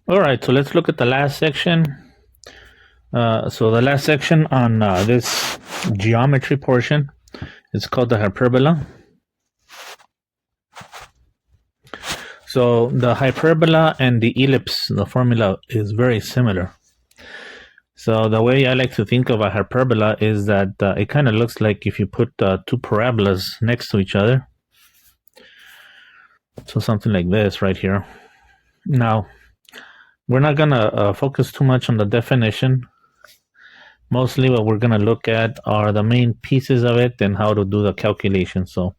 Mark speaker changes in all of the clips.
Speaker 1: All right, so let's look at the last section. So the last section on this geometry portion is called the hyperbola. So the hyperbola and the ellipse, the formula is very similar. So the way I like to think of a hyperbola is that it kind of looks like if you put two parabolas next to each other. So something like this right here. Now, we're not going to focus too much on the definition. Mostly what we're going to look at are the main pieces of it and how to do the calculation. So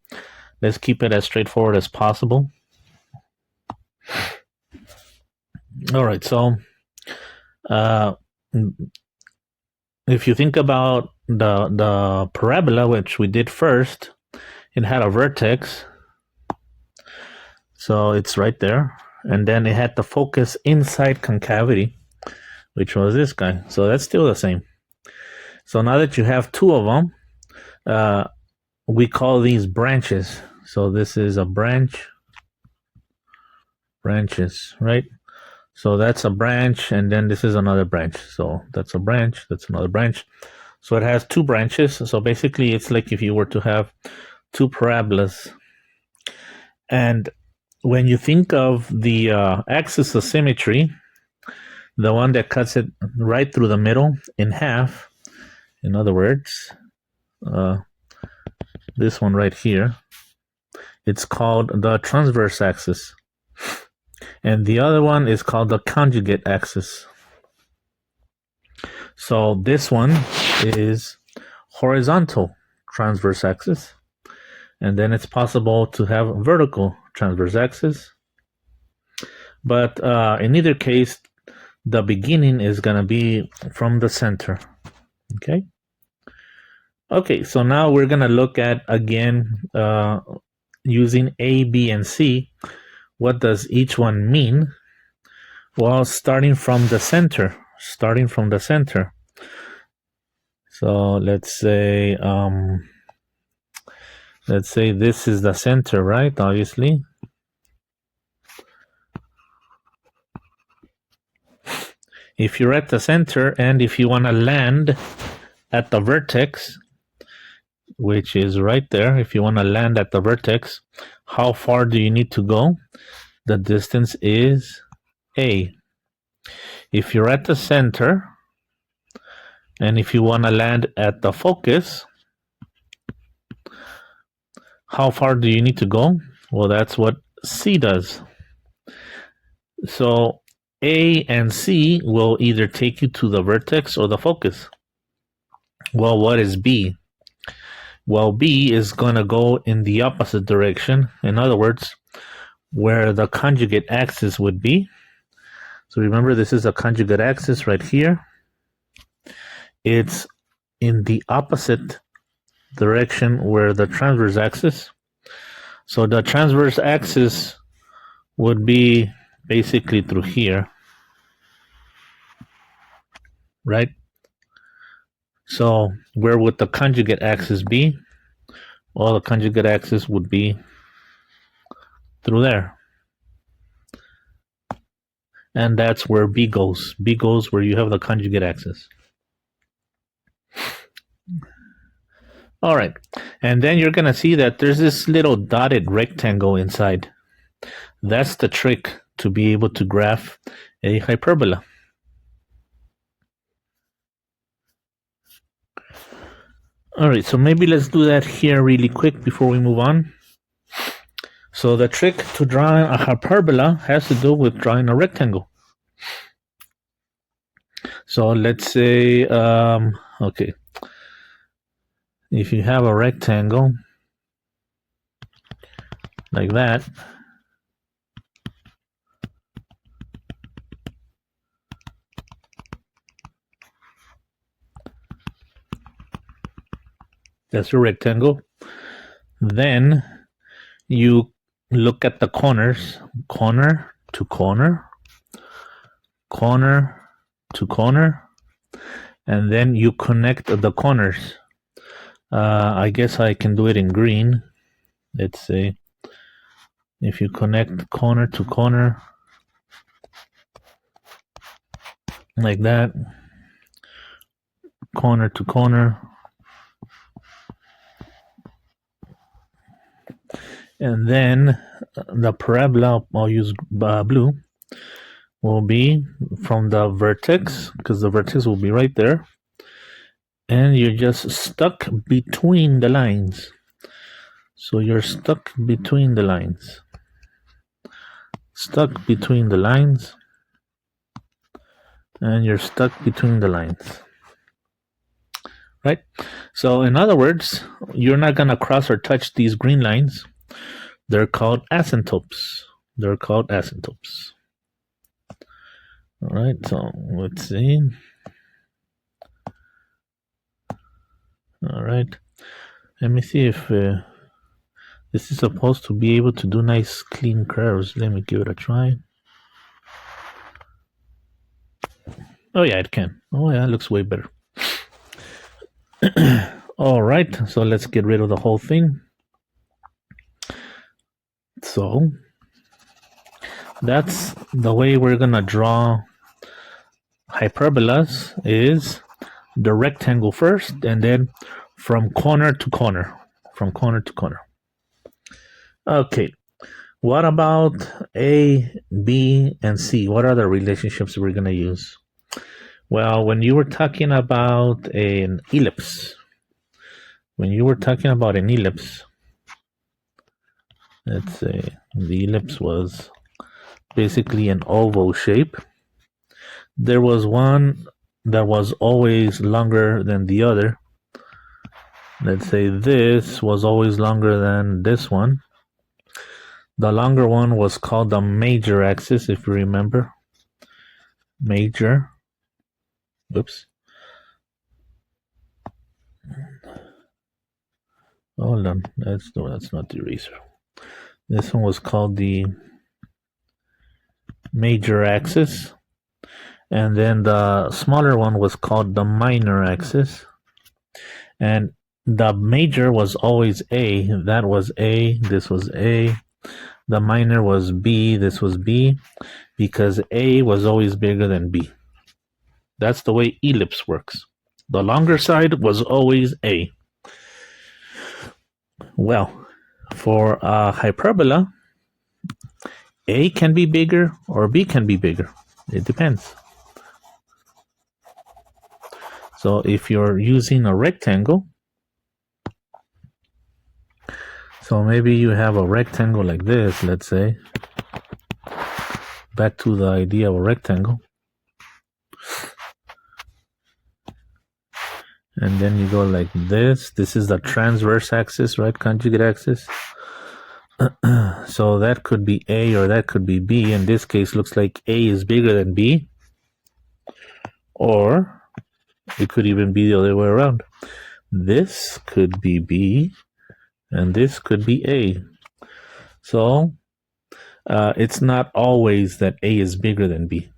Speaker 1: let's keep it as straightforward as possible. All right, so if you think about the parabola, which we did first, it had a vertex. So it's right there. And then it had the focus inside concavity, which was this guy. So that's still the same. So now that you have two of them, we call these branches. So this is a branches, right? So that's a branch, and then this is another branch. So that's a branch, that's another branch. So it has two branches. So basically, it's like if you were to have two parabolas. And when you think of the axis of symmetry, the one that cuts it right through the middle in half, in other words, this one right here, it's called the transverse axis. And the other one is called the conjugate axis. So this one is horizontal transverse axis. And then it's possible to have vertical transverse axis. But in either case, the beginning is going to be from the center. Okay? Okay, so now we're going to look at, again, using A, B, and C. What does each one mean? Well, starting from the center. So let's say this is the center, right? Obviously. If you're at the center and if you want to land at the vertex, which is right there, if you want to land at the vertex, how far do you need to go? The distance is A. If you're at the center and if you want to land at the focus, how far do you need to go? Well, that's what C does. So A and C will either take you to the vertex or the focus. Well, what is B? Well, B is going to go in the opposite direction. In other words, where the conjugate axis would be. So remember, this is a conjugate axis right here. It's in the opposite direction where the transverse axis. So the transverse axis would be basically through here, right? So where would the conjugate axis be? Well, the conjugate axis would be through there. And that's where B goes. B goes where you have the conjugate axis. All right. And then you're going to see that there's this little dotted rectangle inside. That's the trick to be able to graph a hyperbola. All right, so maybe let's do that here really quick before we move on. So the trick to drawing a hyperbola has to do with drawing a rectangle. So let's say, okay, if you have a rectangle like that, that's your rectangle. Then you look at the corners, corner to corner, corner to corner, and then you connect the corners. I guess I can do it in green. Let's say if you connect corner to corner, like that, corner to corner. And then the parabola, I'll use blue, will be from the vertex, because the vertex will be right there. And you're just stuck between the lines. So you're stuck between the lines. Stuck between the lines. And you're stuck between the lines. Right? So in other words, you're not going to cross or touch these green lines. They're called asymptotes. They're called asymptotes. All right, so let's see. All right, let me see if this is supposed to be able to do nice clean curves. Let me give it a try. Oh yeah, it can. Oh yeah, it looks way better. All right, so let's get rid of the whole thing. So that's the way we're gonna draw hyperbolas, is the rectangle first and then from corner to corner. From corner to corner. Okay, what about A, B, and C? What are the relationships we're gonna use? Well, when you were talking about an ellipse, let's say the ellipse was basically an oval shape. There was one that was always longer than the other. Let's say this was always longer than this one. The longer one was called the major axis, if you remember. Major. Oops. Hold on. That's not the eraser. This one was called the major axis. And then the smaller one was called the minor axis. And the major was always A. That was A. This was A. The minor was B. This was B. Because A was always bigger than B. That's the way ellipse works. The longer side was always A. Well, for a hyperbola, A can be bigger or B can be bigger. It depends. So if you're using a rectangle, so maybe you have a rectangle like this, let's say. Back to the idea of a rectangle. And then you go like this. This is the transverse axis, right? Conjugate axis. So that could be A or that could be B. In this case, looks like A is bigger than B. Or it could even be the other way around. This could be B and this could be A. So it's not always that A is bigger than B.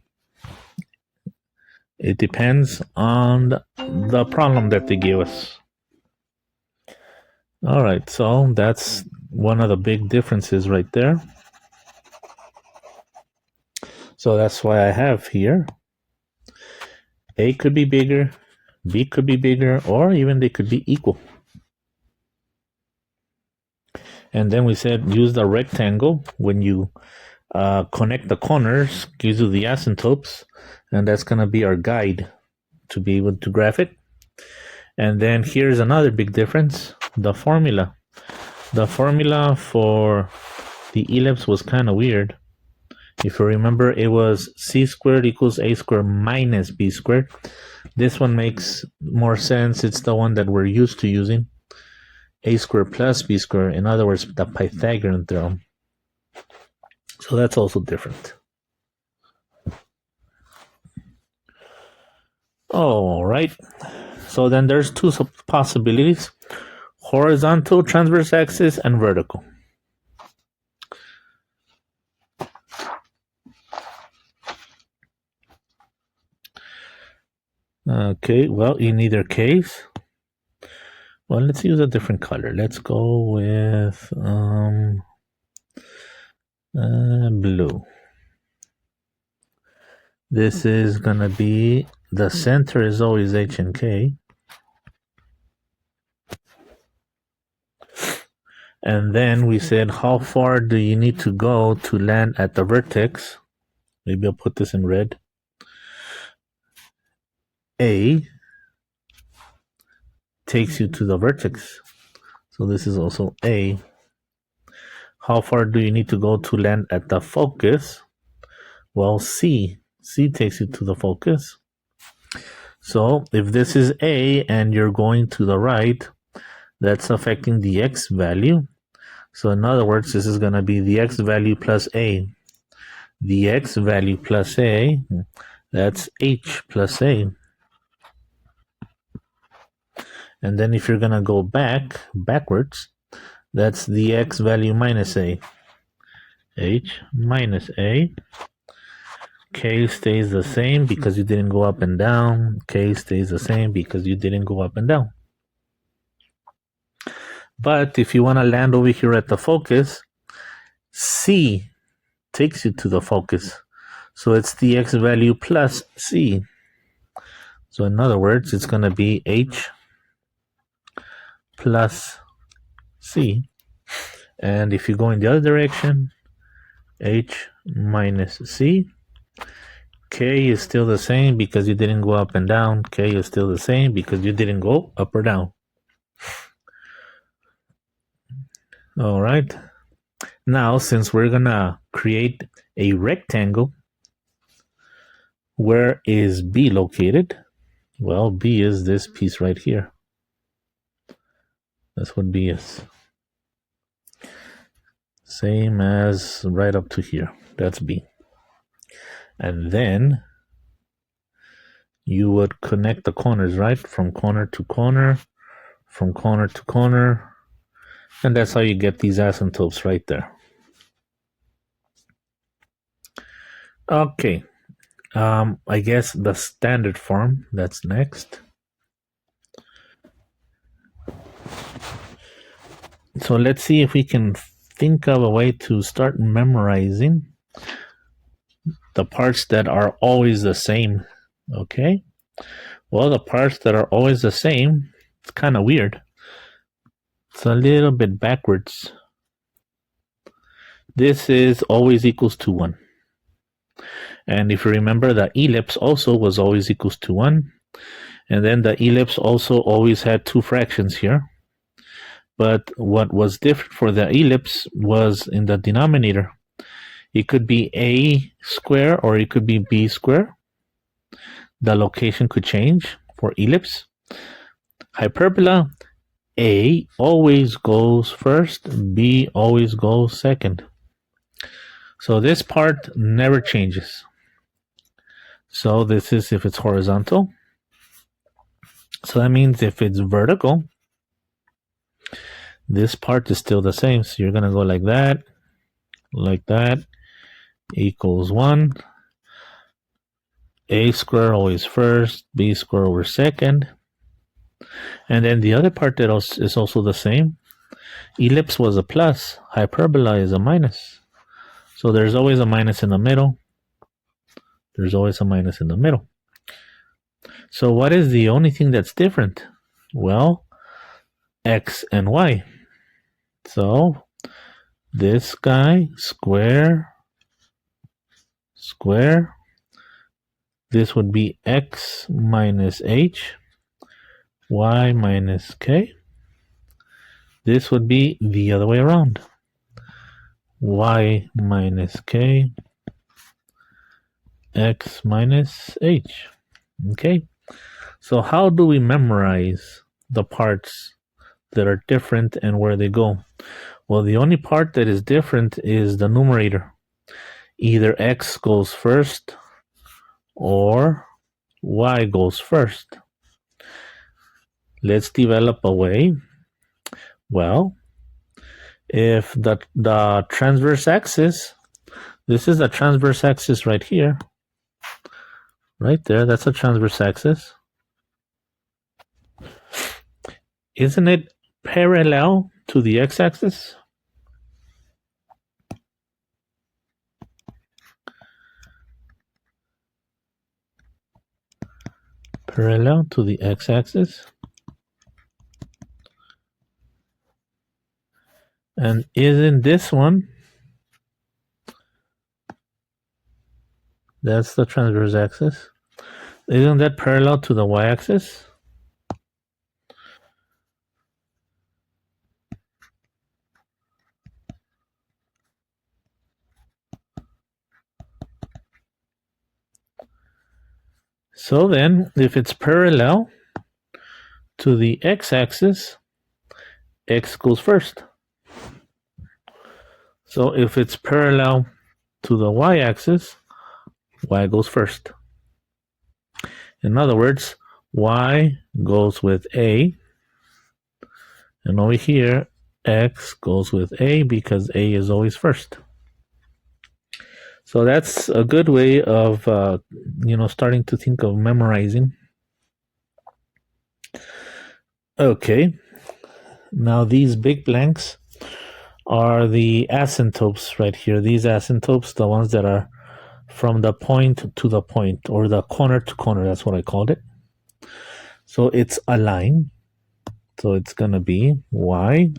Speaker 1: It depends on the problem that they give us. All right, so that's one of the big differences right there. So that's why I have here A could be bigger, B could be bigger, or even they could be equal. And then we said use the rectangle when you connect the corners, gives you the asymptotes, and that's going to be our guide to be able to graph it. And then here's another big difference, the formula. The formula for the ellipse was kind of weird. If you remember, it was c squared equals a squared minus b squared. This one makes more sense. It's the one that we're used to using. A squared plus b squared. In other words, the Pythagorean theorem. So that's also different. All right. So then there's two possibilities: horizontal transverse axis and vertical. Okay, well, in either case, well, let's use a different color. Let's go with blue. This is going to be, the center is always H and K. And then we said, how far do you need to go to land at the vertex? Maybe I'll put this in red. A takes you to the vertex. So this is also A. How far do you need to go to land at the focus? Well, C. C takes you to the focus. So if this is A and you're going to the right, that's affecting the X value. So in other words, this is going to be the X value plus A. The X value plus A, that's H plus A. And then if you're going to go backwards, that's the X value minus A. H minus A. K stays the same because you didn't go up and down. K stays the same because you didn't go up and down. But if you want to land over here at the focus, C takes you to the focus. So it's the X value plus C. So in other words, it's going to be H plus C. And if you go in the other direction, H minus C. K is still the same because you didn't go up and down. K is still the same because you didn't go up or down. All right. Now, since we're going to create a rectangle, where is B located? Well, B is this piece right here. That's what B is. Same as right up to here. That's B. And then you would connect the corners, right? From corner to corner, from corner to corner. And that's how you get these asymptotes right there. Okay. I guess the standard form, that's next. So let's see if we can think of a way to start memorizing the parts that are always the same. Okay? Well, the parts that are always the same, it's kind of weird. It's a little bit backwards. This is always equals to 1. And if you remember, the ellipse also was always equals to 1. And then the ellipse also always had 2 fractions here. But what was different for the ellipse was in the denominator. It could be a square or it could be b square. The location could change for ellipse. Hyperbola, a always goes first, b always goes second. So this part never changes. So this is if it's horizontal. So that means if it's vertical, this part is still the same. So you're going to go like that, equals 1. A square always first, b square over second. And then the other part that is also the same. Ellipse was a plus, hyperbola is a minus. So there's always a minus in the middle. There's always a minus in the middle. So what is the only thing that's different? Well, x and y. So this guy, square. This would be x minus h, y minus k. This would be the other way around. Y minus k, x minus h. Okay, so how do we memorize the parts that are different and where they go? Well, the only part that is different is the numerator. Either x goes first or y goes first. Let's develop a way. Well, if the transverse axis, this is a transverse axis right here, right there, that's a transverse axis. Isn't it parallel to the x-axis? parallel to the x-axis. And isn't this one, that's the transverse axis, isn't that parallel to the y-axis? So then, if it's parallel to the x-axis, x goes first. So if it's parallel to the y-axis, y goes first. In other words, y goes with A, and over here, x goes with A because A is always first. So that's a good way of, starting to think of memorizing. Okay, now these big blanks are the asymptotes right here. These asymptotes, the ones that are from the point to the point, or the corner to corner, that's what I called it. So it's a line. So it's going to be y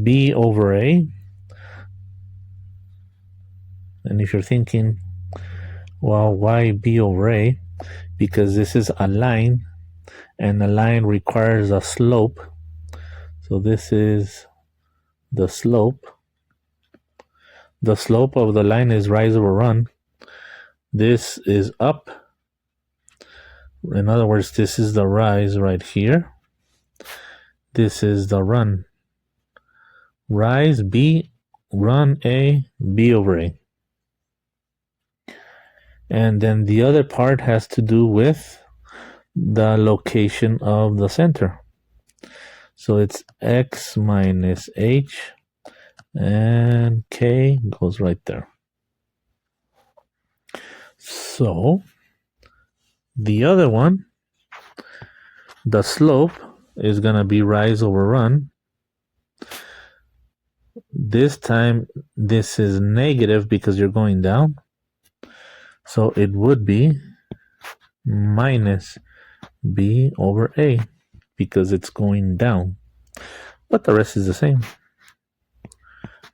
Speaker 1: b over a. And if you're thinking, well, why b over a? Because this is a line, and a line requires a slope. So this is the slope. The slope of the line is rise over run. This is up. In other words, this is the rise right here. This is the run. Rise b, run a, b over a. And then the other part has to do with the location of the center. So it's x minus h, and k goes right there. So the other one, the slope is going to be rise over run. This time, this is negative because you're going down. So it would be minus b over a because it's going down. But the rest is the same.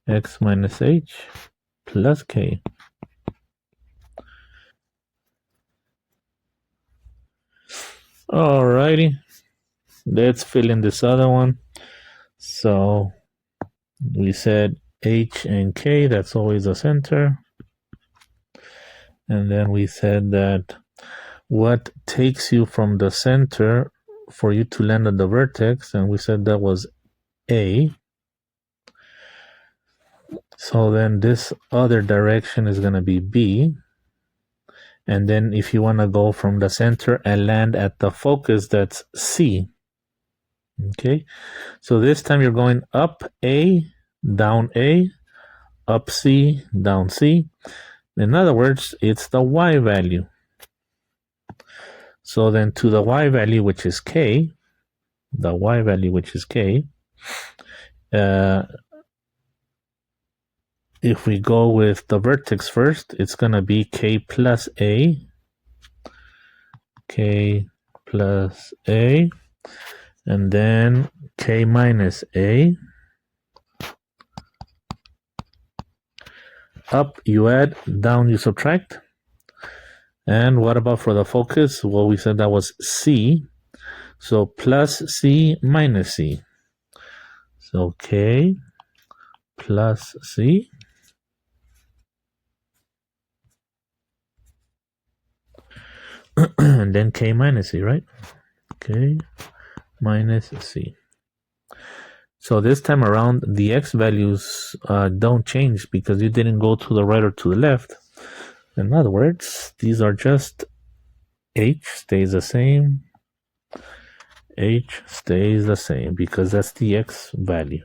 Speaker 1: X minus h plus k. Alrighty. Let's fill in this other one. So we said h and k, that's always the center. And then we said that what takes you from the center for you to land on the vertex, and we said that was A. So then this other direction is going to be B. And then if you want to go from the center and land at the focus, that's C. Okay, so this time you're going up A, down A, up C, down C. In other words, it's the Y value. So then to the Y value, which is K, the Y value, which is K, if we go with the vertex first, it's going to be K plus A, K plus A, and then K minus A. Up you add, down you subtract. And what about for the focus? Well, we said that was C. So plus C minus C. So K plus C. And then K minus C, right? K minus C. So this time around, the X values don't change because you didn't go to the right or to the left. In other words, these are just H stays the same. H stays the same because that's the X value.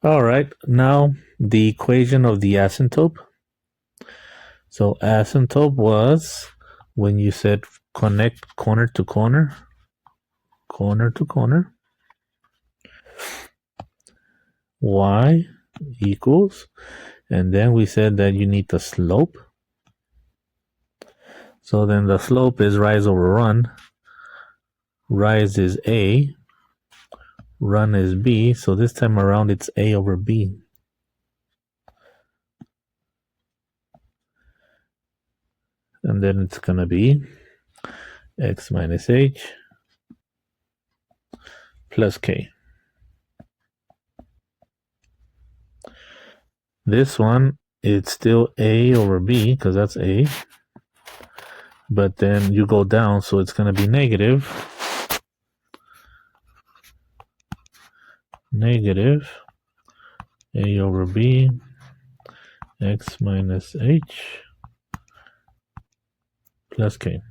Speaker 1: All right, now the equation of the asymptote. So asymptote was when you said connect corner to corner, corner to corner, y equals, And then we said that you need the slope. So then the slope is rise over run. Rise is A. Run is B. So this time around it's A over B. And then it's going to be X minus H plus K. This one, it's still A over B because that's A. But then you go down, so it's going to be negative A over B X minus H plus K.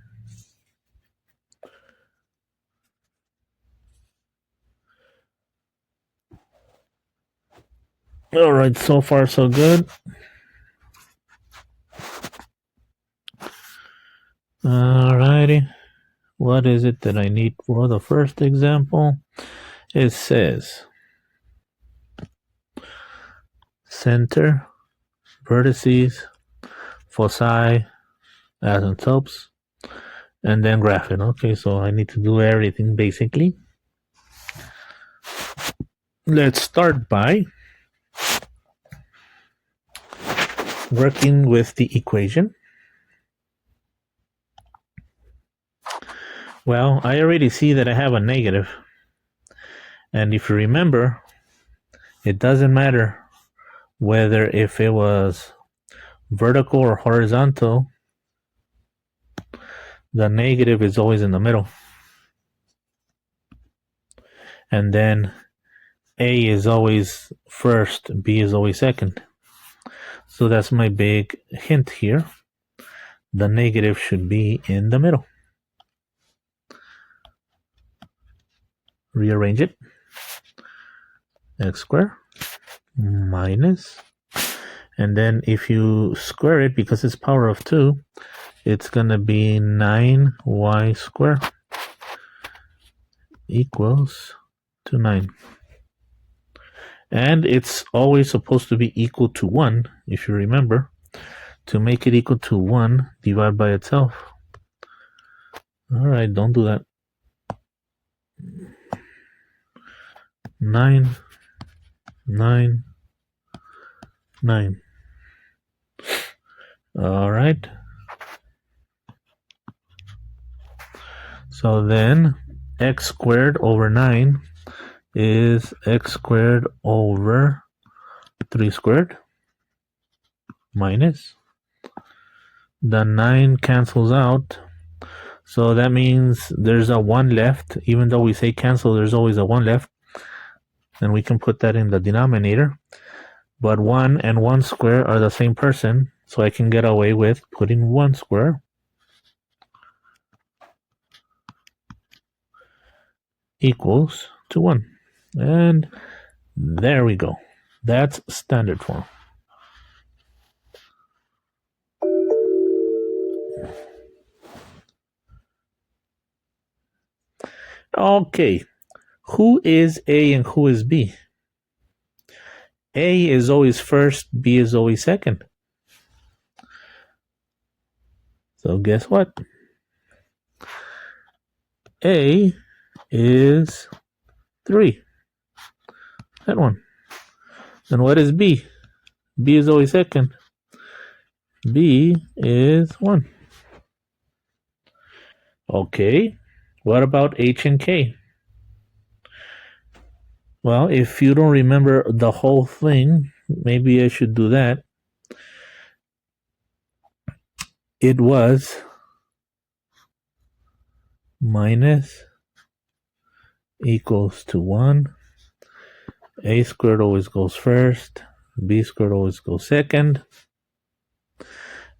Speaker 1: All right, so far so good. All righty. What is it that I need for the first example? It says center, vertices, foci, asymptotes, and then graphing. Okay, so I need to do everything basically. Let's start by working with the equation. Well, I already see that I have a negative. And if you remember, it doesn't matter whether if it was vertical or horizontal, the negative is always in the middle. And then A is always first, B is always second. So that's my big hint here. The negative should be in the middle. Rearrange it. X squared minus, and then if you square it, because it's power of 2, it's gonna be 9y squared equals to 9. And it's always supposed to be equal to 1, if you remember. To make it equal to 1, divide by itself. Alright, don't do that. 9, 9, 9. Alright. So then x squared over 9 is x squared over 3 squared minus. The 9 cancels out. So that means there's a 1 left. Even though we say cancel, there's always a 1 left. And we can put that in the denominator. But 1 and 1 square are the same person. So I can get away with putting 1 square equals to 1. And there we go. That's standard form. Okay. Who is A and who is B? A is always first, B is always second. So guess what? A is 3. That one. And what is B? B is always second. B is 1. Okay. What about H and K? Well, if you don't remember the whole thing, maybe I should do that. It was minus equals to 1. A squared always goes first. B squared always goes second.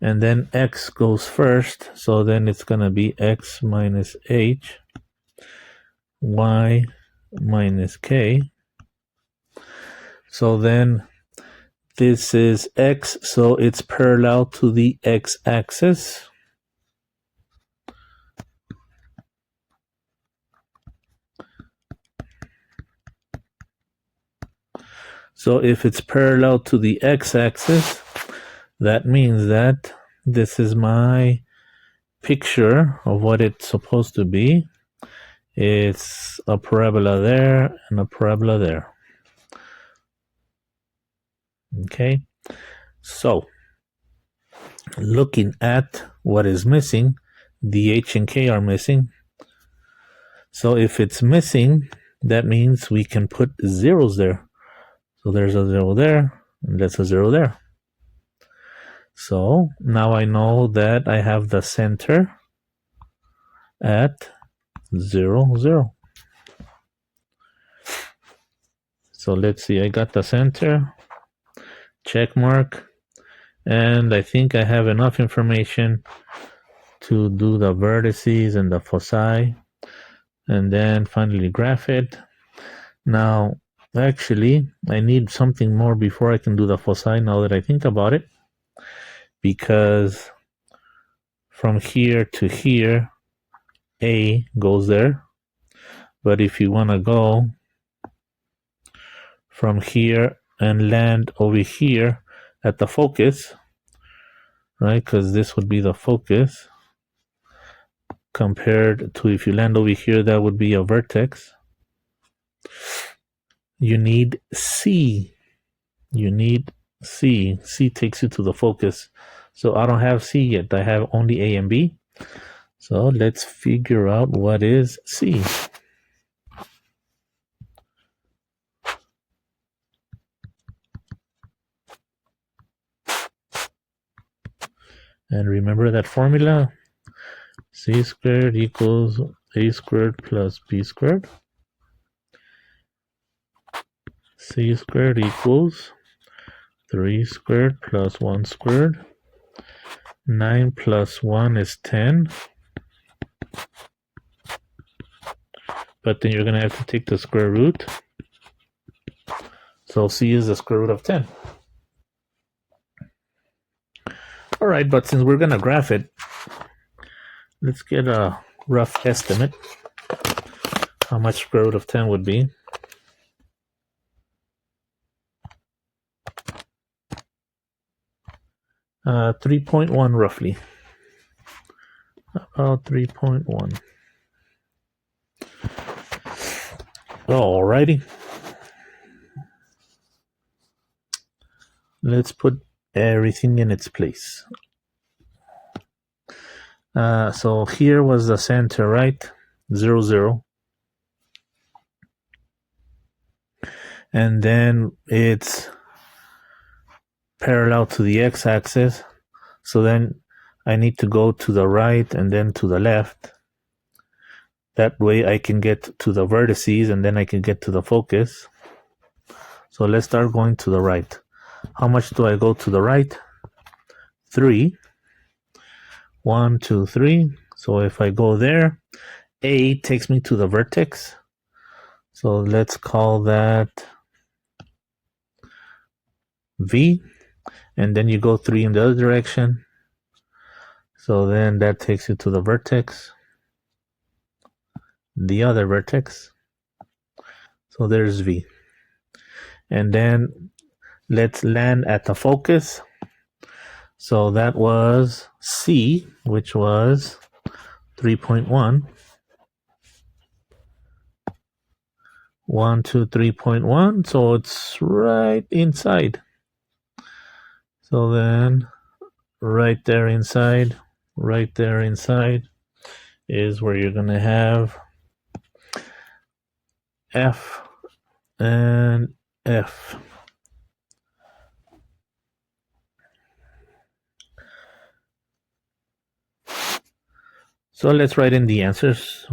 Speaker 1: And then x goes first. So then it's going to be x minus h, y minus k. So then this is x, so it's parallel to the x-axis. So if it's parallel to the x-axis, that means that this is my picture of what it's supposed to be. It's a parabola there and a parabola there. Okay, so looking at what is missing, the h and k are missing. So if it's missing, that means we can put zeros there. So there's a 0 there, and that's a 0 there. So now I know that I have the center at 0, 0. So let's see, I got the center, check mark, and I think I have enough information to do the vertices and the foci, and then finally graph it. Now, actually, I need something more before I can do the foci now that I think about it, because from here to here, A goes there, but if you want to go from here and land over here at the focus, right, because this would be the focus, compared to if you land over here, that would be a vertex. You need C. You need C. C takes you to the focus. So I don't have C yet. I have only A and B. So let's figure out what is C. And remember that formula? C squared equals A squared plus B squared. C squared equals 3 squared plus 1 squared. 9 plus 1 is 10. But then you're going to have to take the square root. So C is the square root of 10. All right, but since we're going to graph it, let's get a rough estimate how much square root of 10 would be. Uh, 3.1 roughly. About 3.1. Alrighty. Let's put everything in its place. So here was the center, right? 0, 0. And then it's parallel to the x-axis. So then I need to go to the right and then to the left. That way I can get to the vertices and then I can get to the focus. So let's start going to the right. How much do I go to the right? 3. 1, 2, 3. So if I go there, A takes me to the vertex. So let's call that V. And then you go 3 in the other direction. So then that takes you to the vertex. The other vertex. So there's V. And then let's land at the focus. So that was C, which was 3.1. 1, 2, 3.1. So it's right inside. So then right there inside is where you're going to have F and F. So let's write in the answers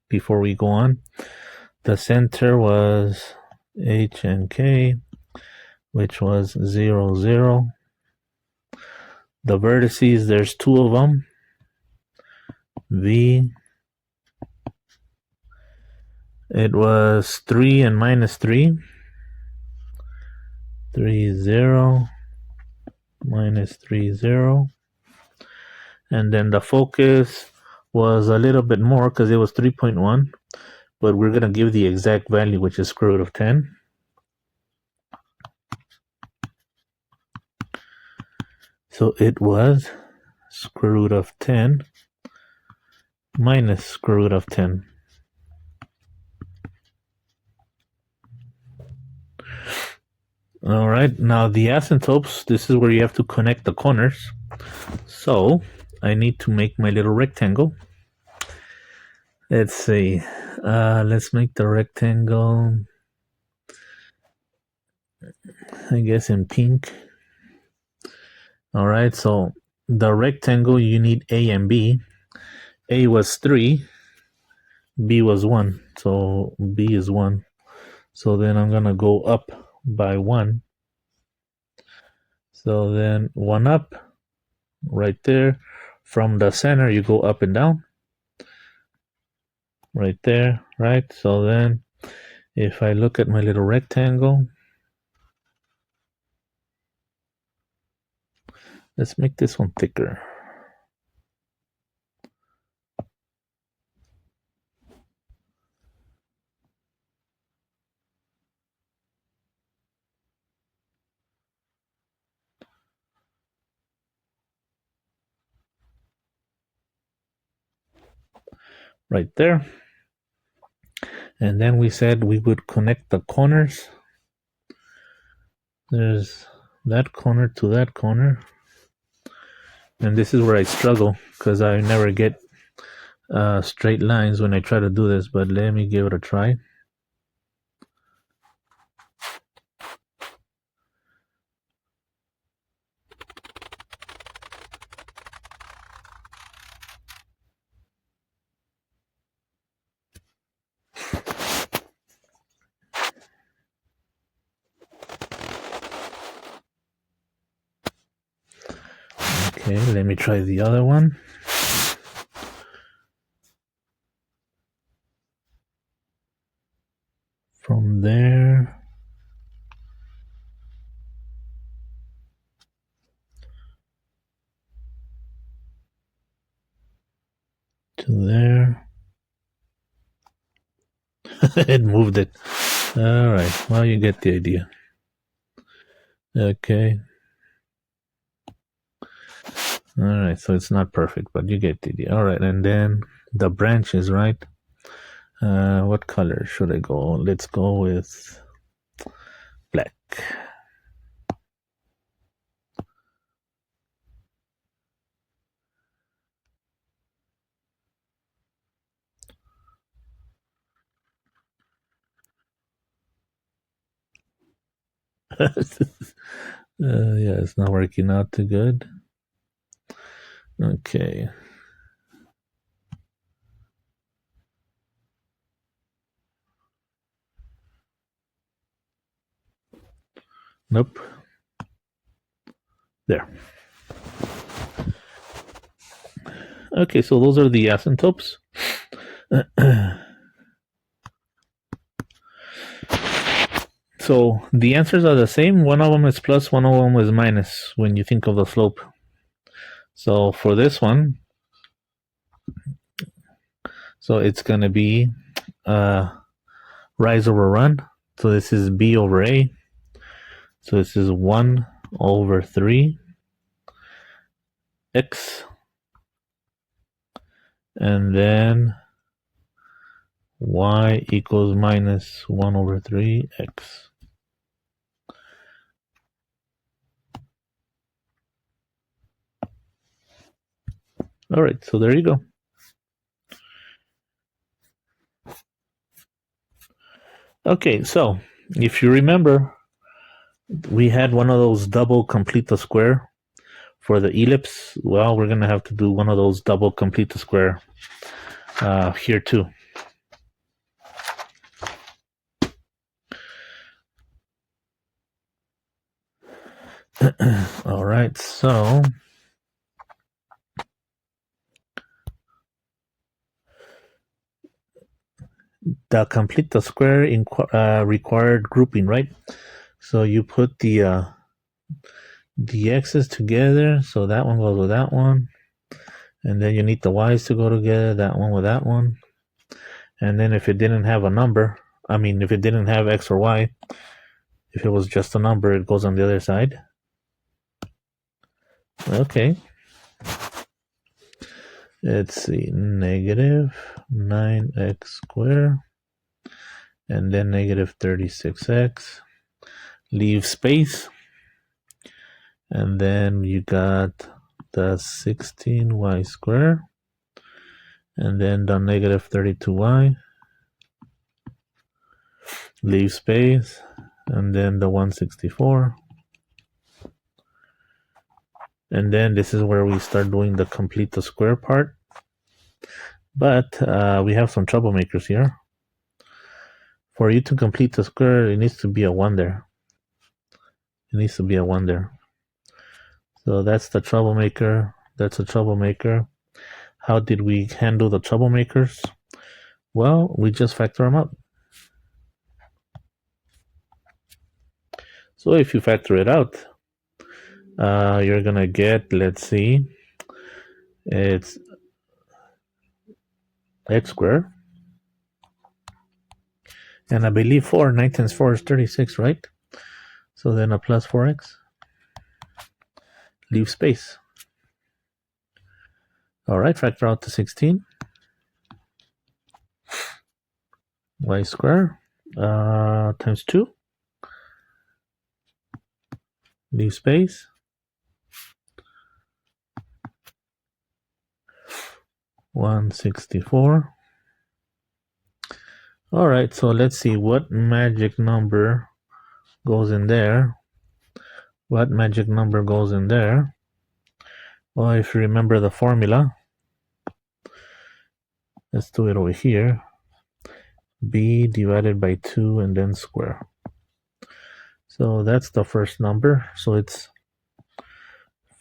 Speaker 1: before we go on. The center was H and K, which was 0, 0. The vertices, there's 2 of them. V. It was 3 and minus 3. 3, 0. Minus 3, 0. And then the focus was a little bit more because it was 3.1. But we're going to give the exact value, which is square root of 10. So it was square root of 10 minus square root of 10. All right, now the asymptotes, this is where you have to connect the corners. So I need to make my little rectangle. Let's see. Let's make the rectangle, I guess, in pink. All right, so the rectangle, you need A and B. A was 3, B was 1, so B is 1. So then I'm going to go up by 1. So then 1 up, right there. From the center, you go up and down. Right there, right? So then if I look at my little rectangle, let's make this one thicker. Right there. And then we said we would connect the corners. There's that corner to that corner. And this is where I struggle because I never get straight lines when I try to do this, but let me give it a try. Okay, let me try the other one. From there to there. It moved it. All right, well, you get the idea. Okay. All right, so it's not perfect, but you get the idea. All right, and then the branches, right? What color should I go? Let's go with black. Yeah, it's not working out too good. Okay. Nope. There. Okay, so those are the asymptotes. So the answers are the same. One of them is plus, one of them is minus when you think of the slope. So for this one, so it's going to be rise over run. So this is B over A. So this is 1 over 3 x. And then y equals minus 1 over 3 x. All right, so there you go. Okay, so if you remember, we had one of those double complete the square for the ellipse. Well, we're going to have to do one of those double complete the square here too. All right, so the complete the square required grouping, right? So you put the x's together, so that one goes with that one, and then you need the y's to go together, that one with that one, and then if it didn't have a number, I mean if it didn't have x or y, if it was just a number, it goes on the other side. Okay. Let's see, negative 9x squared, and then negative 36x. Leave space, and then you got the 16y squared, and then the negative 32y. Leave space, and then the 164. And then this is where we start doing the complete the square part. But we have some troublemakers here. For you to complete the square, it needs to be a 1 there. It needs to be a 1 there. So that's the troublemaker. That's a troublemaker. How did we handle the troublemakers? Well, we just factor them out. So if you factor it out, you're going to get, let's see, it's x squared. And I believe 9 times 4 is 36, right? So then a plus 4x. Leave space. All right, factor out to 16. Y squared times 2. Leave space. 164. All right, so let's see what magic number goes in there. What magic number goes in there? Well, if you remember the formula, let's do it over here. B divided by 2 and then square. So that's the first number. So it's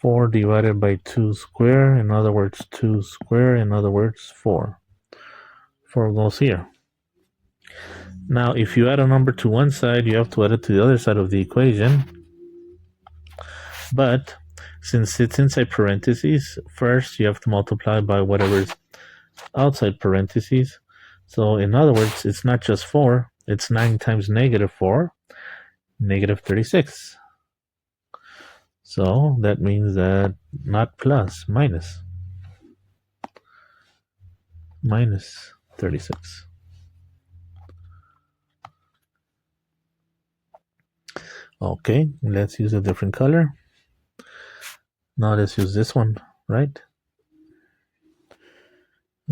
Speaker 1: 4 divided by 2 square. In other words, 2 square. In other words, 4. 4 goes here. Now, if you add a number to one side, you have to add it to the other side of the equation. But since it's inside parentheses, first you have to multiply by whatever is outside parentheses. So in other words, it's not just 4, it's 9 times negative 4, negative 36. So that means that not plus, minus 36. Okay, let's use a different color. Now let's use this one, right?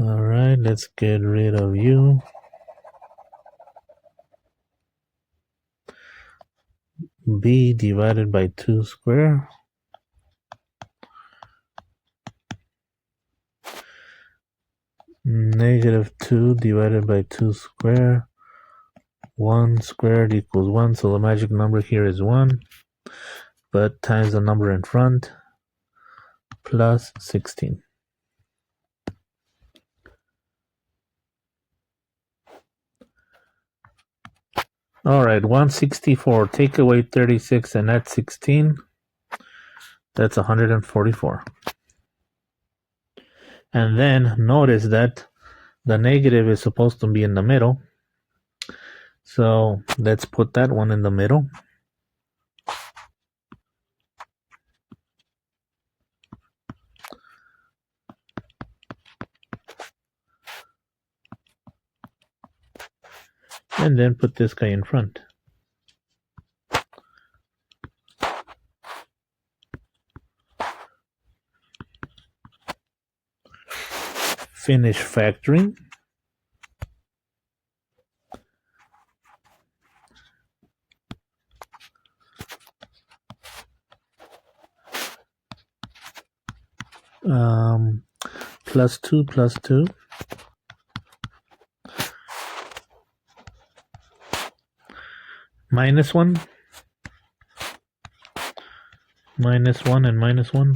Speaker 1: All right, let's get rid of you. B divided by 2 square. Negative 2 divided by 2 square. 1 squared equals 1, so the magic number here is 1. But times the number in front, plus 16. All right, 164, take away 36 and add 16. That's 144. And then notice that the negative is supposed to be in the middle. So let's put that one in the middle. And then put this guy in front. Finish factoring. Plus 2 plus 2. Minus 1. Minus 1 and minus 1.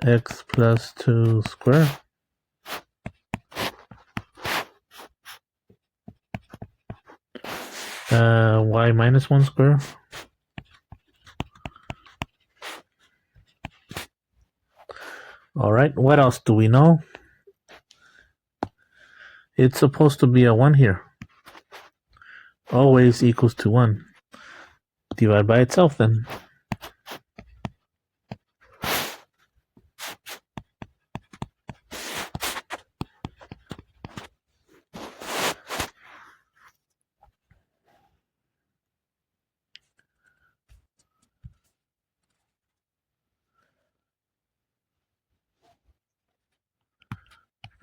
Speaker 1: X plus 2 square. Y minus 1 square. All right, what else do we know? It's supposed to be a 1 here. always equals to 1. Divide by itself then.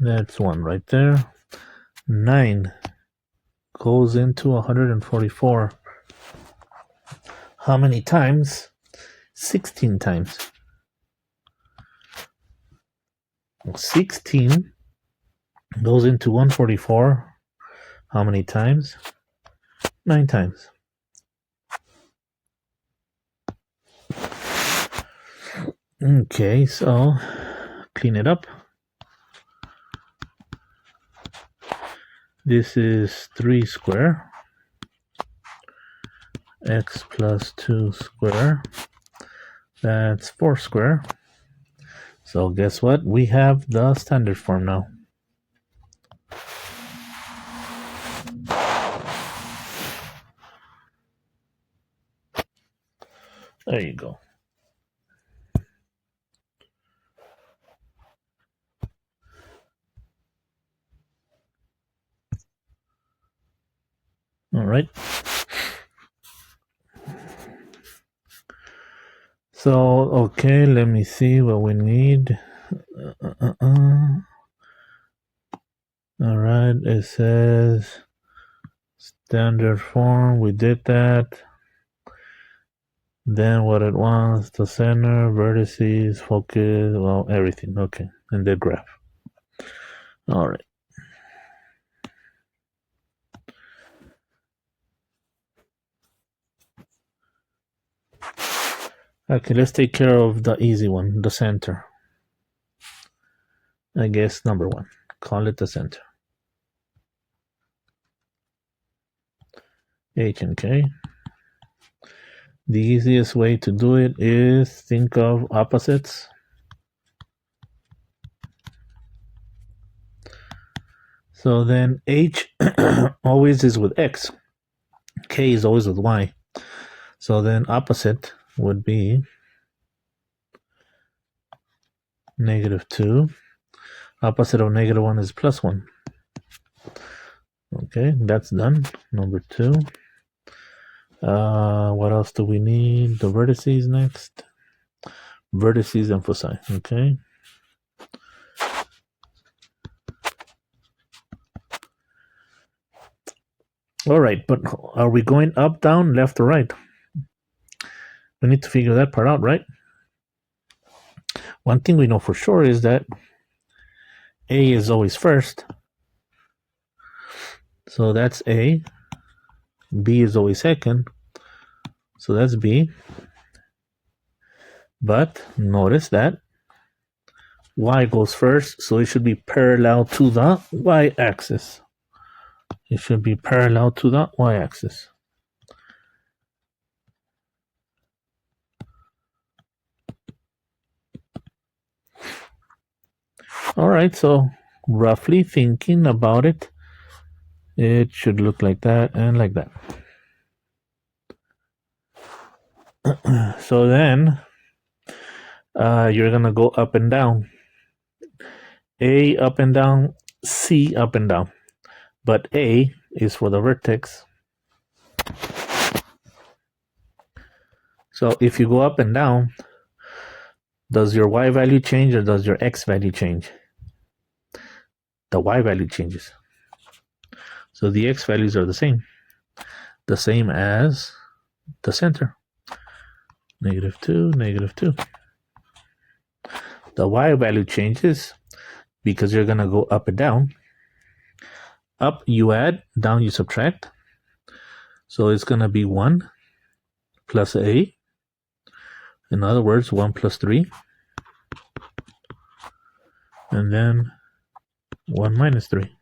Speaker 1: That's 1 right there. 9 goes into 144. How many times? 16 times. 16 goes into 144. How many times? 9 times. Okay, so clean it up. This is 3 square. X plus 2 square. That's 4 square. So guess what? We have the standard form now. There you go. All right. So, okay, let me see what we need. All right, it says standard form. We did that. Then what it wants, the center, vertices, focus, well, everything. Okay, and the graph. All right. Okay, let's take care of the easy one, the center. I guess number 1. Call it the center. H and K. The easiest way to do it is think of opposites. So then H always is with X. K is always with Y. So then opposite would be -2. Opposite of -1 is +1. Okay, that's done. Number 2. What else do we need? The vertices next. Vertices and foci. Okay. All right, but are we going up, down, left, or right? We need to figure that part out, right? One thing we know for sure is that A is always first. So that's A. B is always second. So that's B. But notice that Y goes first, so it should be parallel to the Y-axis. It should be parallel to the Y-axis. All right, so roughly thinking about it, it should look like that and like that. So then you're going to go up and down. A up and down, C up and down. But A is for the vertex. So if you go up and down, does your Y value change or does your X value change? The Y value changes. So the X values are the same as the center. -2, -2. The Y value changes because you're going to go up and down. Up you add, down you subtract. So it's going to be 1 plus A. In other words, 1 plus 3. And then 1 minus 3.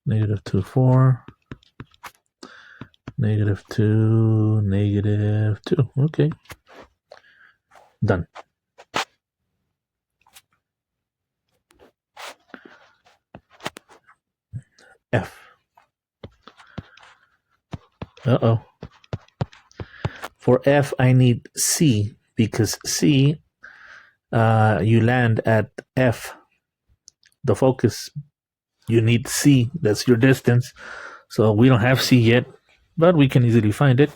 Speaker 1: -2, 4. -2, -2. Okay. Done. F. Uh-oh. For F, I need C, because C, you land at F, the focus. You need C, that's your distance. So we don't have C yet, but we can easily find it.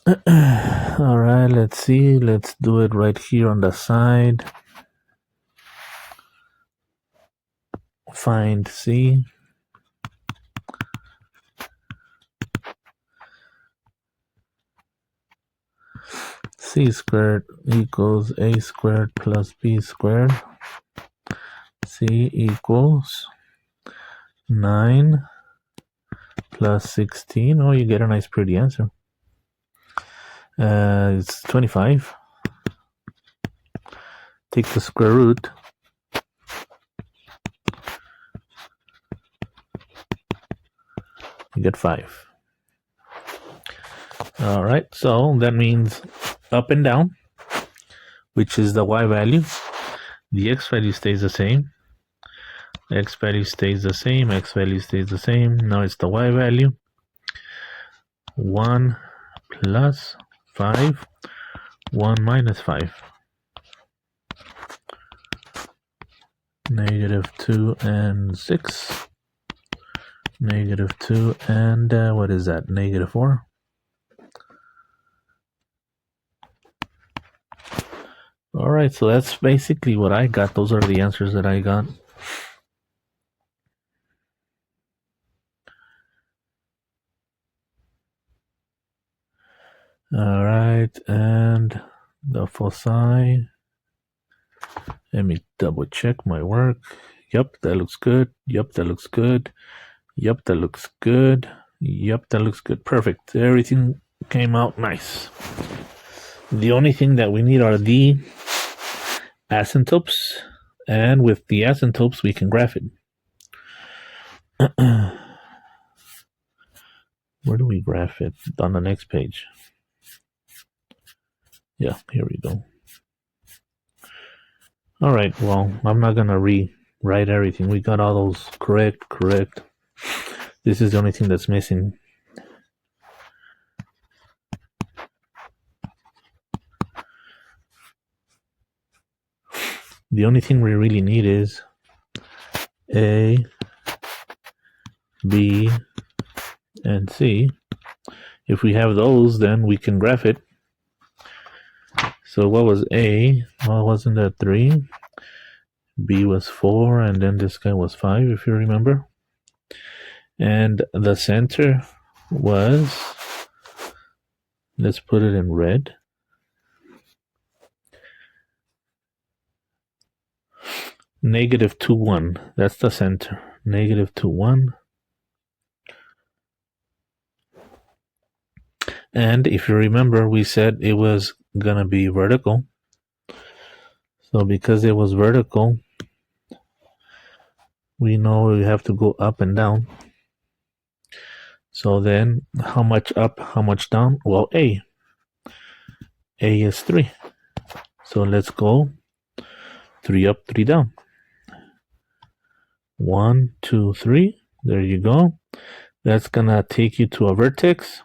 Speaker 1: All right, let's see. Let's do it right here on the side. Find C. C squared equals A squared plus B squared. C equals 9 plus 16. Oh, you get a nice pretty answer. It's 25. Take the square root. You get 5. All right, so that means up and down, which is the y value. The x value stays the same. X value stays the same. X value stays the same. Now it's the y value. 1 plus 5. 1 minus 5. Negative 2 and 6. Negative 2 and what is that? Negative 4. All right, so that's basically what I got. Those are the answers that I got. All right, and the foci. Let me double check my work. Yep, that looks good. Yep, that looks good. Yep, that looks good. Yep, that looks good. Perfect. Everything came out nice. The only thing that we need are the asymptotes, and with the asymptotes we can graph it. Where do we graph it? On the next page. Yeah, here we go. All right, well, I'm not gonna rewrite everything. We got all those correct. This is the only thing that's missing. The only thing we really need is A, B, and C. If we have those, then we can graph it. So what was A? Well, wasn't that 3? B was 4, and then this guy was 5, if you remember. And the center was, let's put it in red. Negative 2, 1. That's the center. Negative 2, 1. And if you remember, we said it was going to be vertical. So because it was vertical, we know we have to go up and down. So then, how much up, how much down? Well, A. A is 3. So let's go 3 up, 3 down. 1, 2, 3. There you go. That's going to take you to a vertex.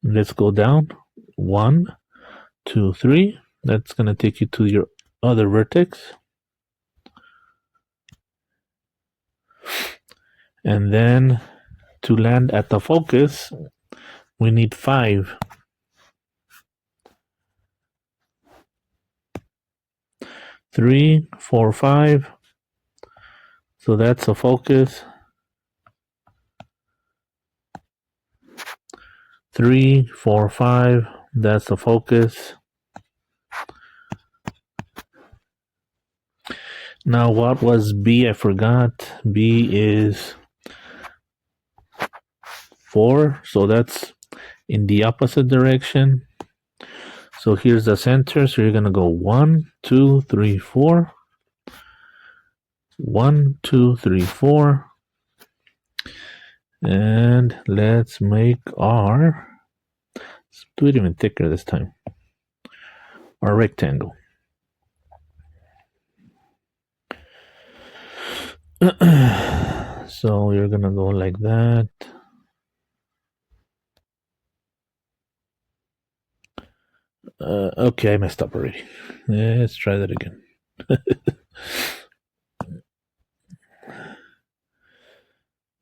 Speaker 1: Let's go down. 1, 2, 3. That's going to take you to your other vertex. And then to land at the focus, we need 5. 3, 4, 5. So that's a focus. 3, 4, 5. That's the focus. Now, what was B? I forgot. B is 4. So that's in the opposite direction. So here's the center. So you're going to go 1, 2, 3, 4. 1, 2, 3, 4. And let's make our, let's do it even thicker this time, our rectangle. So you're gonna go like that. Okay, I messed up already. Let's try that again.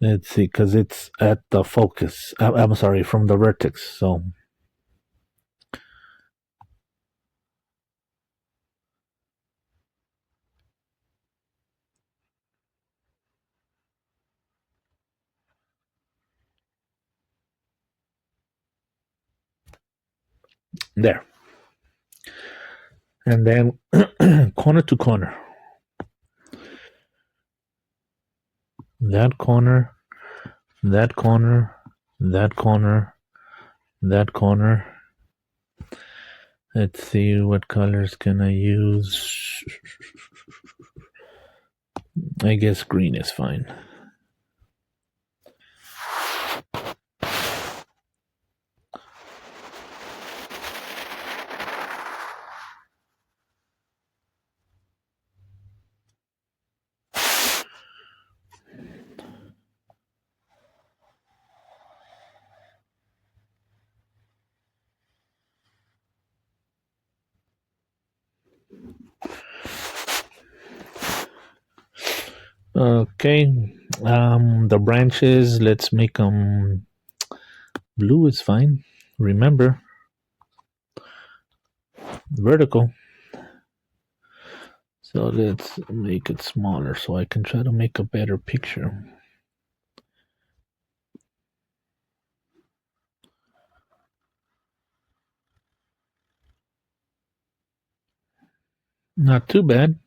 Speaker 1: Let's see, because it's at the focus. I'm sorry, from the vertex. So there. And then corner to corner. That corner, that corner, that corner, that corner. Let's see, what colors can I use? I guess green is fine. Okay, the branches, let's make them blue is fine. Remember, vertical. So let's make it smaller so I can try to make a better picture. Not too bad.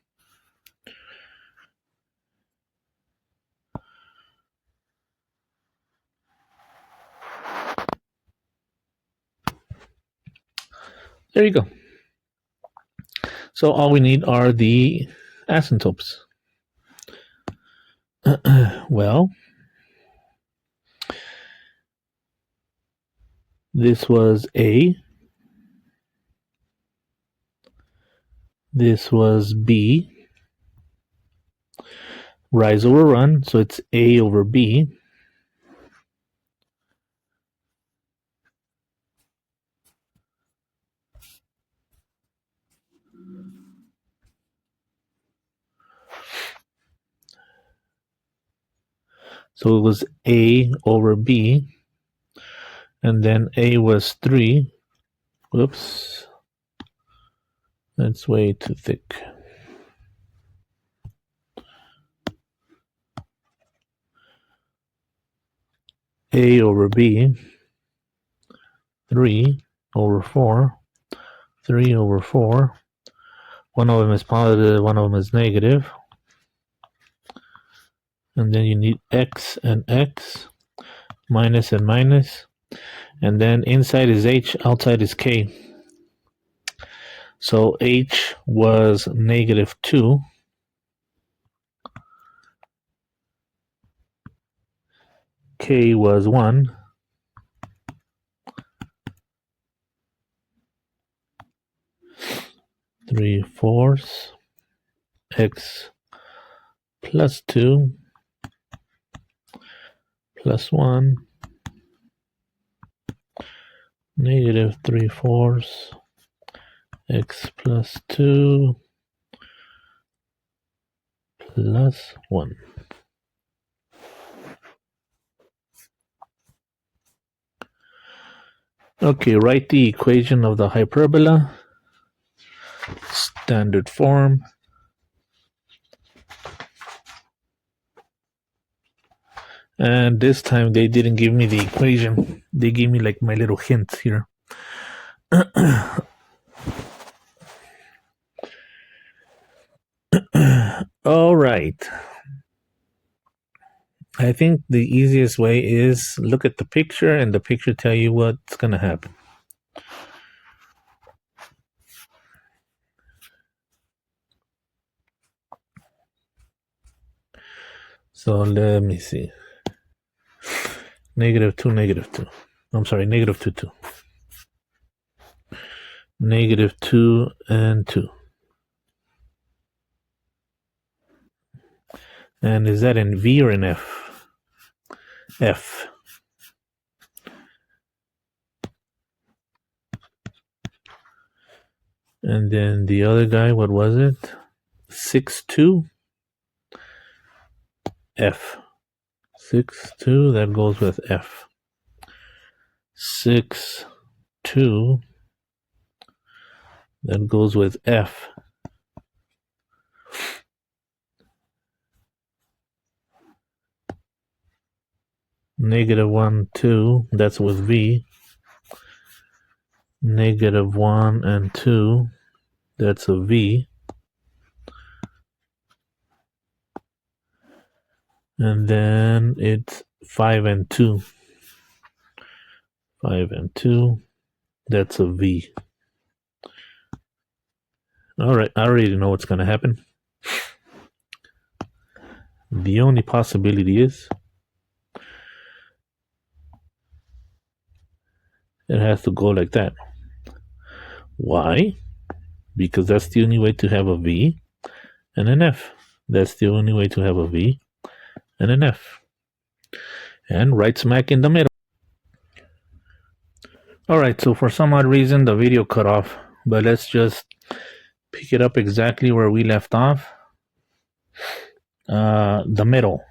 Speaker 1: There you go. So all we need are the asymptotes. Well, this was A. This was B. Rise over run, so it's A over B. So it was A over B. And then A was 3. Whoops. That's way too thick. A over B. 3 over 4. 3 over 4. One of them is positive, one of them is negative. And then you need X and X. Minus and minus. And then inside is H, outside is K. So H was negative 2. K was 1. 3/4. X plus 2 plus 1. Negative 3/4. X plus 2 plus 1. Okay, write the equation of the hyperbola. Standard form. And this time they didn't give me the equation. They gave me like my little hints here. All right. I think the easiest way is look at the picture and the picture tell you what's going to happen. So let me see. Negative 2, negative 2. I'm sorry, negative 2, 2. Negative 2 and 2. And is that in V or in F? F. And then the other guy, what was it? 6, 2. F. 6, 2, that goes with F. 6, 2, that goes with F. Negative 1, 2, that's with V. Negative 1 and 2, that's a V. And then it's 5 and 2. 5 and 2, that's a V. Alright, I already know what's going to happen. The only possibility is it has to go like that. Why? Because that's the only way to have a V and an F. That's the only way to have a V and an F. And right smack in the middle. Alright, so for some odd reason the video cut off, but let's just pick it up exactly where we left off. The middle.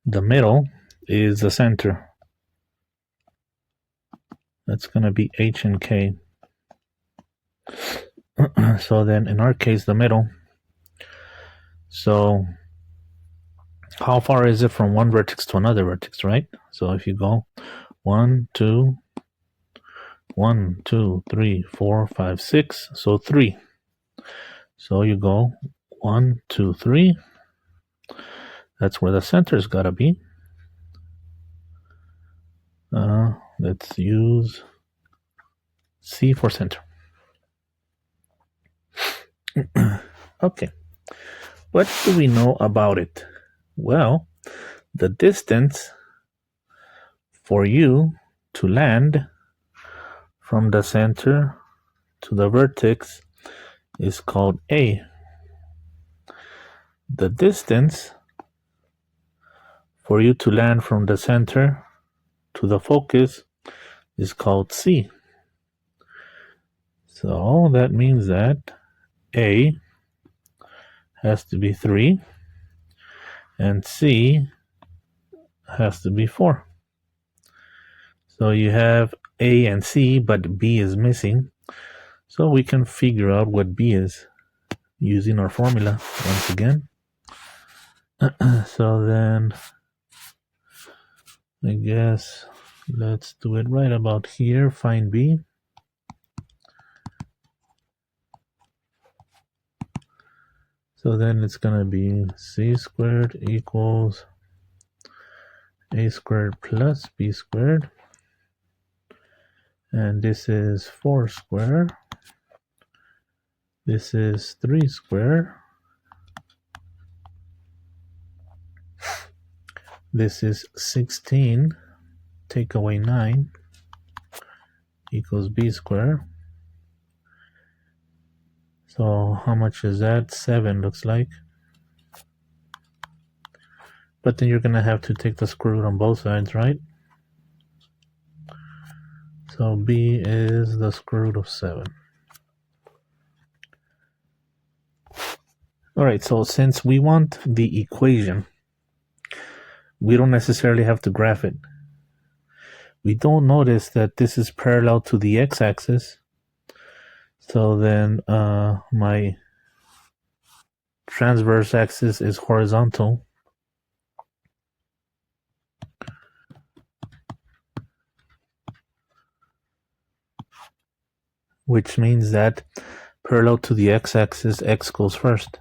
Speaker 1: The middle is the center. That's going to be H and K. So then in our case, the middle. So how far is it from one vertex to another vertex, right? So if you go 1, 2, 1, 2, 3, 4, 5, 6, so 3. So you go 1, 2, 3. That's where the center's got to be. Let's use C for center. Okay. What do we know about it? Well, the distance for you to land from the center to the vertex is called A. The distance for you to land from the center to the focus is called C. So that means that A has to be 3 and C has to be 4. So you have A and C, but B is missing. So we can figure out what B is using our formula once again. So then I guess let's do it right about here. Find B. So then it's going to be C squared equals A squared plus B squared. And this is 4 squared. This is 3 squared. This is 16. Take away 9 equals B squared. So how much is that? 7 looks like. But then you're going to have to take the square root on both sides, right? So B is the square root of 7. Alright, so since we want the equation, we don't necessarily have to graph it. We don't notice that this is parallel to the x-axis. So then my transverse axis is horizontal. Which means that parallel to the x-axis, x goes first.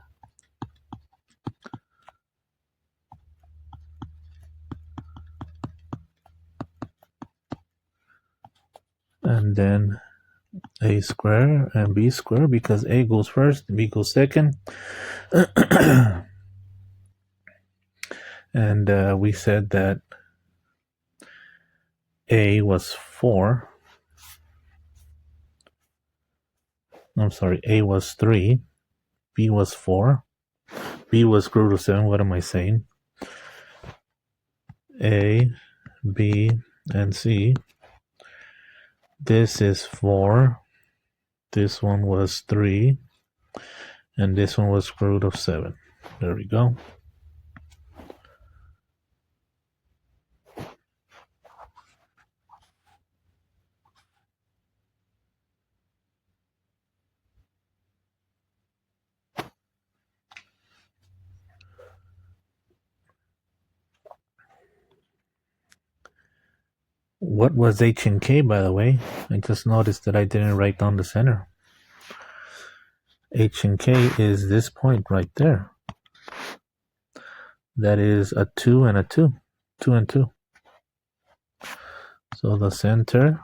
Speaker 1: And then A square and B square, because A goes first, B goes second. And we said that A was 4. I'm sorry, A was 3, B was 4. B was square root of 7. What am I saying? A, B, and C. This is 4. This one was 3. And this one was square root of 7. There we go. What was H and K, by the way? I just noticed that I didn't write down the center. H and K is this point right there. That is a 2 and a 2. 2 and 2. So the center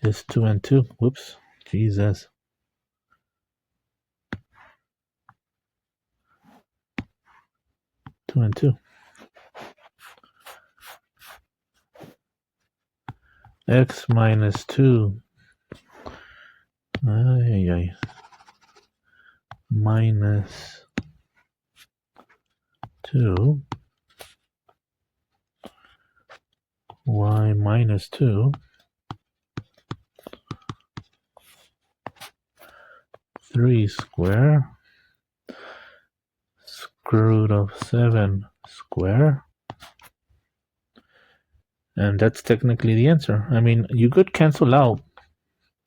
Speaker 1: is 2 and 2. Whoops. Jesus. Two and 2. X minus 2. Minus 2. Y minus 2. 3 square. Square root of 7 square. And that's technically the answer. I mean, you could cancel out,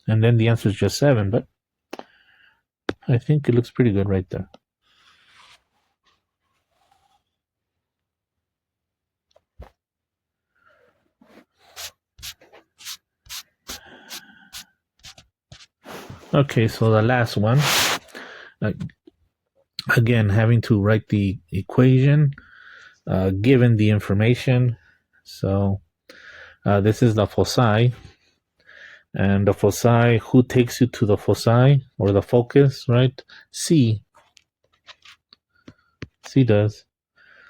Speaker 1: and then the answer is just 7, but I think it looks pretty good right there. Okay, so the last one. Again, having to write the equation given the information. So this is the foci. And the foci, who takes you to the foci or the focus, right? C. C does.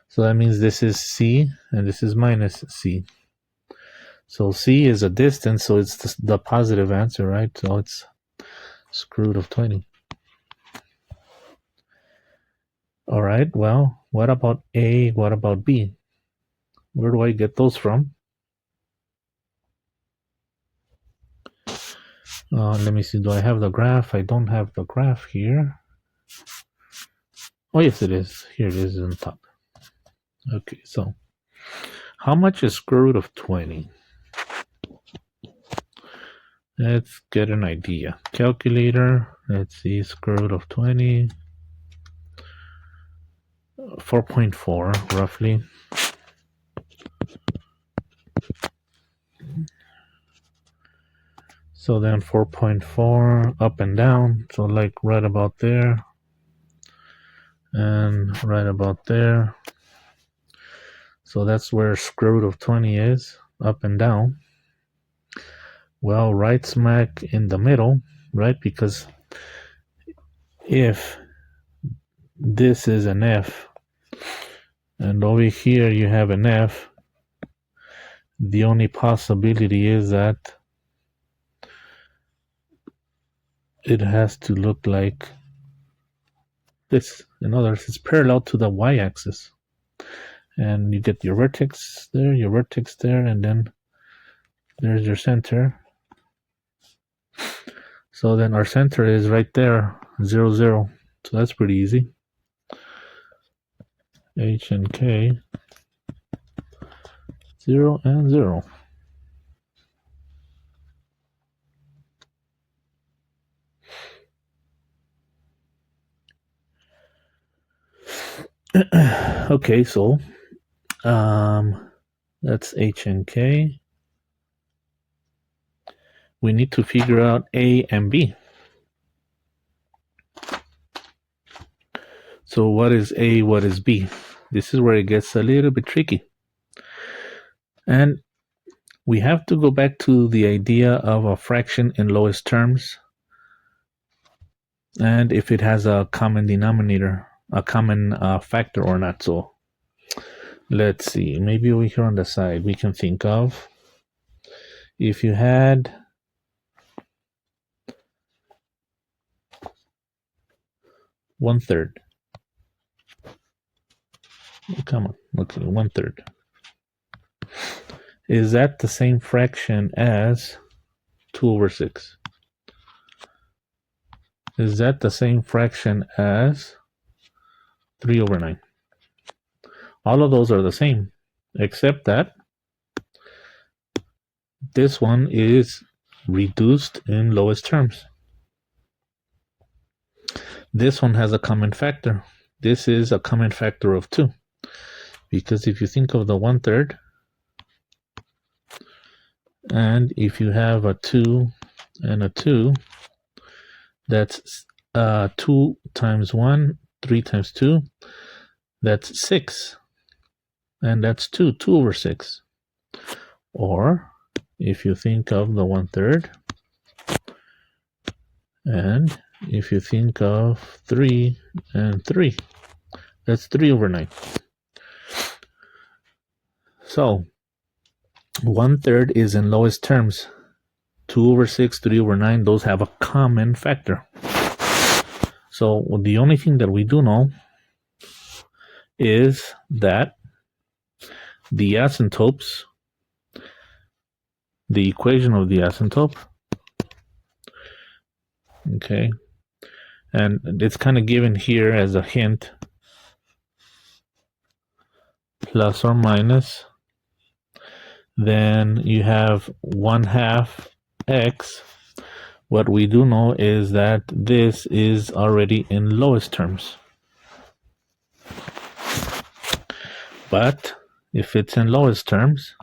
Speaker 1: So that means this is C and this is minus C. So C is a distance, so it's the positive answer, right? So it's square root of 20. All right, well, what about A? What about B? Where do I get those from? Let me see, do I have the graph? I don't have the graph here. Oh, yes, it is. Here it is on top. Okay, so how much is square root of 20? Let's get an idea. Calculator, let's see, square root of 20. 4.4, roughly. So then 4.4 up and down, so like right about there and right about there. So that's where square root of 20 is, up and down. Well, right smack in the middle, right? Because if this is an F and over here you have an F, the only possibility is that it has to look like this. In other words, it's parallel to the y-axis. And you get your vertex there, and then there's your center. So then our center is right there, 0, 0. So that's pretty easy. H and K, 0 and 0. Okay, so that's H and K. We need to figure out A and B. So what is A, what is B? This is where it gets a little bit tricky. And we have to go back to the idea of a fraction in lowest terms. And if it has a common denominator, a common factor or not. So let's see, maybe over here on the side we can think of, if you had one third, Come on, okay, 1/3. Is that the same fraction as 2/6? Is that the same fraction as 3/9? All of those are the same, except that this one is reduced in lowest terms. This one has a common factor. This is a common factor of 2. Because if you think of the 1/3, and if you have a 2 and a 2, that's 2 times 1, 3 times 2, that's 6. And that's 2/6. Or if you think of the 1/3, and if you think of 3 and 3, that's 3/9. So 1/3 is in lowest terms. 2/6, 3/9, those have a common factor. So the only thing that we do know is that the asymptotes, the equation of the asymptote, okay, and it's kind of given here as a hint, plus or minus, then you have 1/2 x. What we do know is that this is already in lowest terms. But if it's in lowest terms,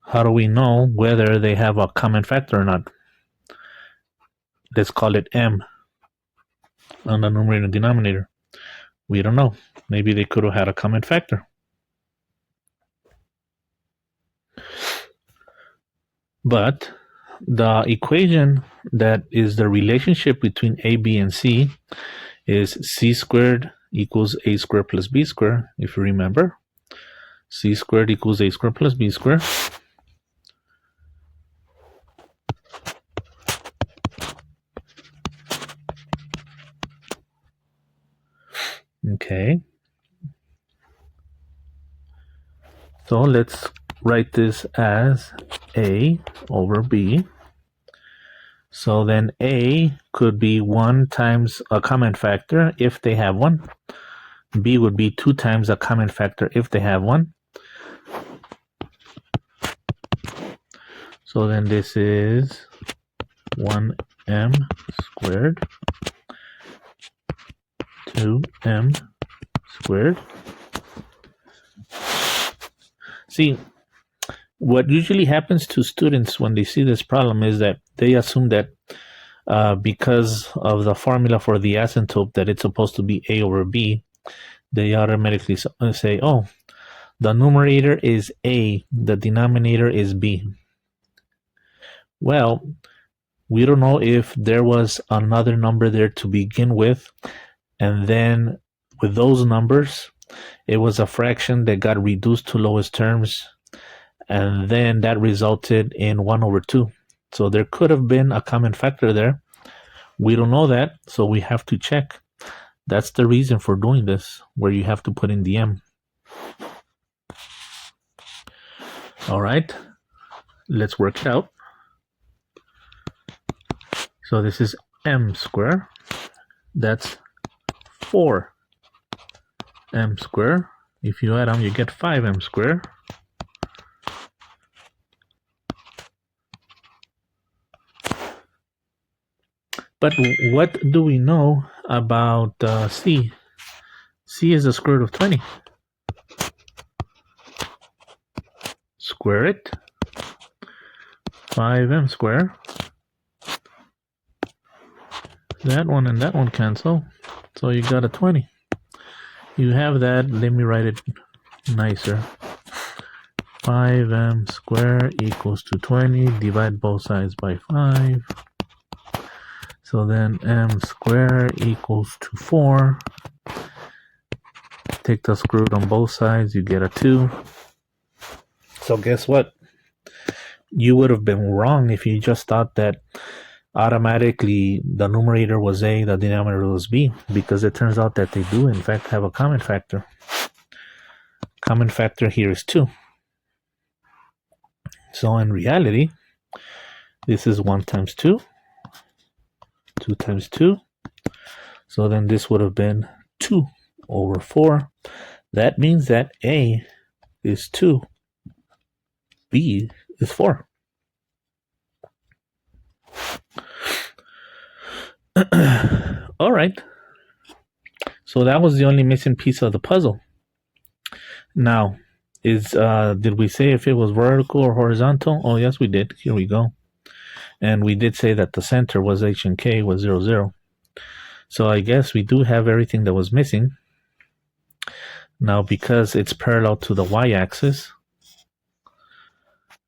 Speaker 1: how do we know whether they have a common factor or not? Let's call it m on the numerator and denominator. We don't know. Maybe they could have had a common factor. But the equation that is the relationship between a, b, and c is c squared equals a squared plus b squared, if you remember. C squared equals a squared plus b squared. Okay. So let's write this as a over b. So then a could be 1 times a common factor if they have one. B would be 2 times a common factor if they have one. So then this is 1m squared, 2m squared. See, what usually happens to students when they see this problem is that they assume that because of the formula for the asymptote that it's supposed to be a over b, they automatically say, oh, the numerator is a, the denominator is b. Well, we don't know if there was another number there to begin with, and then with those numbers, it was a fraction that got reduced to lowest terms, and then that resulted in 1/2. So there could have been a common factor there. We don't know that, so we have to check. That's the reason for doing this, where you have to put in the m. All right, let's work it out. So this is m squared. That's 4m squared. If you add them, you get 5m squared. But what do we know about c? C is the square root of 20. Square it. 5m squared. That one and that one cancel. So you got a 20. You have that. Let me write it nicer. 5m squared equals to 20. Divide both sides by 5. So then m squared equals to 4. Take the square root on both sides. You get a 2. So guess what? You would have been wrong if you just thought that automatically the numerator was A, the denominator was B, because it turns out that they do in fact have a common factor. Common factor here is 2. So in reality, this is 1 times 2, 2 times 2. So then this would have been 2 over 4. That means that A is 2, B is 4. All right. So that was the only missing piece of the puzzle. Now, did we say if it was vertical or horizontal? Oh, yes, we did. Here we go. And we did say that the center was H and K was 0, 0. So I guess we do have everything that was missing. Now, because it's parallel to the y-axis,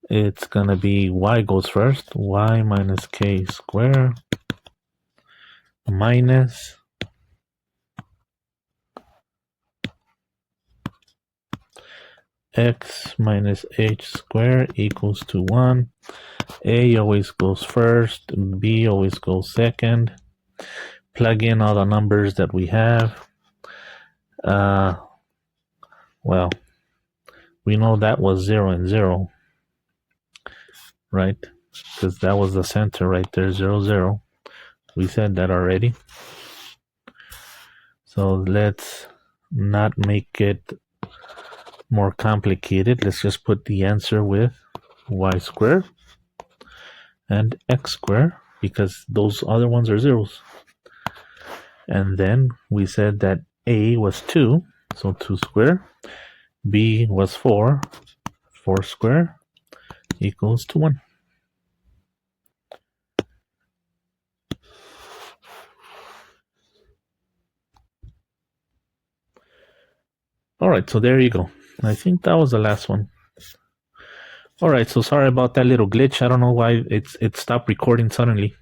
Speaker 1: it's going to be y goes first. Y minus k squared minus x minus h squared equals to 1. A always goes first. B always goes second. Plug in all the numbers that we have. Well, we know that was 0 and 0, right? Because that was the center right there, 0, 0. We said that already. So let's not make it more complicated. Let's just put the answer with y squared and x squared, because those other ones are zeros. And then we said that A was 2, so 2 squared. B was 4, 4 squared equals to 1. All right, so there you go. I think that was the last one. All right, so sorry about that little glitch. I don't know why it stopped recording suddenly.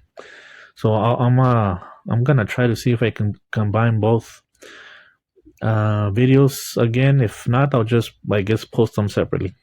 Speaker 1: So I'm gonna try to see if I can combine both videos again. If not, I'll just, I guess, post them separately.